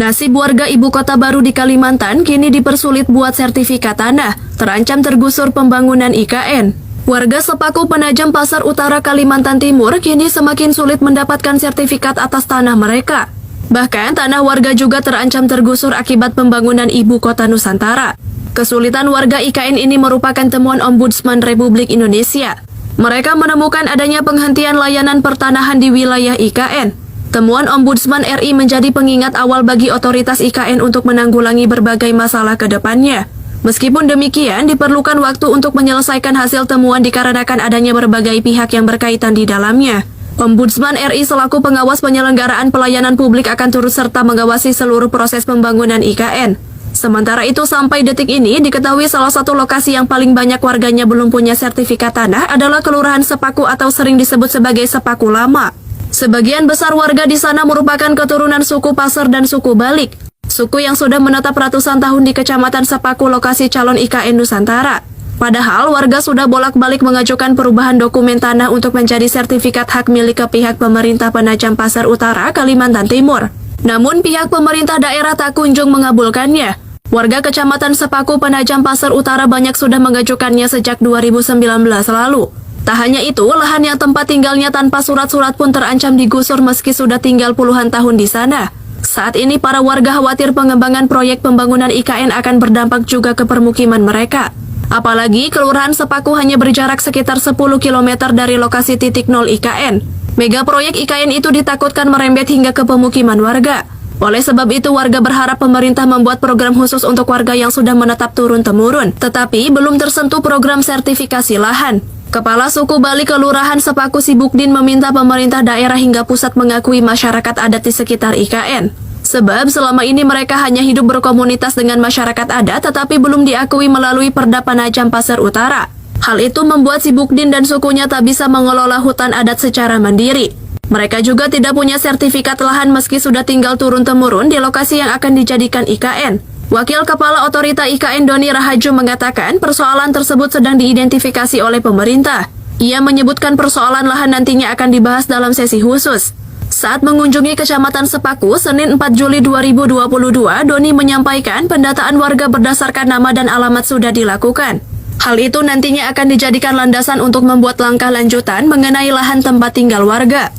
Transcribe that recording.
Nasib warga ibu kota baru di Kalimantan kini dipersulit buat sertifikat tanah, terancam tergusur pembangunan IKN. Warga Sepaku Penajam Pasar Utara Kalimantan Timur kini semakin sulit mendapatkan sertifikat atas tanah mereka. Bahkan tanah warga juga terancam tergusur akibat pembangunan ibu kota Nusantara. Kesulitan warga IKN ini merupakan temuan Ombudsman Republik Indonesia. Mereka menemukan adanya penghentian layanan pertanahan di wilayah IKN. Temuan Ombudsman RI menjadi pengingat awal bagi otoritas IKN untuk menanggulangi berbagai masalah ke depannya. Meskipun demikian, diperlukan waktu untuk menyelesaikan hasil temuan dikarenakan adanya berbagai pihak yang berkaitan di dalamnya. Ombudsman RI selaku pengawas penyelenggaraan pelayanan publik akan turut serta mengawasi seluruh proses pembangunan IKN. Sementara itu, sampai detik ini diketahui salah satu lokasi yang paling banyak warganya belum punya sertifikat tanah adalah Kelurahan Sepaku atau sering disebut sebagai Sepaku Lama. Sebagian besar warga di sana merupakan keturunan suku Pasar dan suku Balik, suku yang sudah menetap ratusan tahun di Kecamatan Sepaku lokasi calon IKN Nusantara. Padahal warga sudah bolak-balik mengajukan perubahan dokumen tanah untuk menjadi sertifikat hak milik ke pihak pemerintah Penajam Pasar Utara, Kalimantan Timur. Namun pihak pemerintah daerah tak kunjung mengabulkannya. Warga Kecamatan Sepaku Penajam Pasar Utara banyak sudah mengajukannya sejak 2019 lalu. Tak hanya itu, lahan yang tempat tinggalnya tanpa surat-surat pun terancam digusur meski sudah tinggal puluhan tahun di sana. Saat ini para warga khawatir pengembangan proyek pembangunan IKN akan berdampak juga ke permukiman mereka. Apalagi Kelurahan Sepaku hanya berjarak sekitar 10 km dari lokasi titik nol IKN. Mega proyek IKN itu ditakutkan merembet hingga ke pemukiman warga. Oleh sebab itu, warga berharap pemerintah membuat program khusus untuk warga yang sudah menetap turun-temurun, tetapi belum tersentuh program sertifikasi lahan. Kepala Suku Bali Kelurahan Sepaku Sibukdin meminta pemerintah daerah hingga pusat mengakui masyarakat adat di sekitar IKN. Sebab selama ini mereka hanya hidup berkomunitas dengan masyarakat adat tetapi belum diakui melalui Perda Penajam Pasar Utara. Hal itu membuat Sibukdin dan sukunya tak bisa mengelola hutan adat secara mandiri. Mereka juga tidak punya sertifikat lahan meski sudah tinggal turun-temurun di lokasi yang akan dijadikan IKN. Wakil Kepala Otorita IKN Doni Rahajo mengatakan persoalan tersebut sedang diidentifikasi oleh pemerintah. Ia menyebutkan persoalan lahan nantinya akan dibahas dalam sesi khusus. Saat mengunjungi Kecamatan Sepaku, Senin 4 Juli 2022, Doni menyampaikan pendataan warga berdasarkan nama dan alamat sudah dilakukan. Hal itu nantinya akan dijadikan landasan untuk membuat langkah lanjutan mengenai lahan tempat tinggal warga.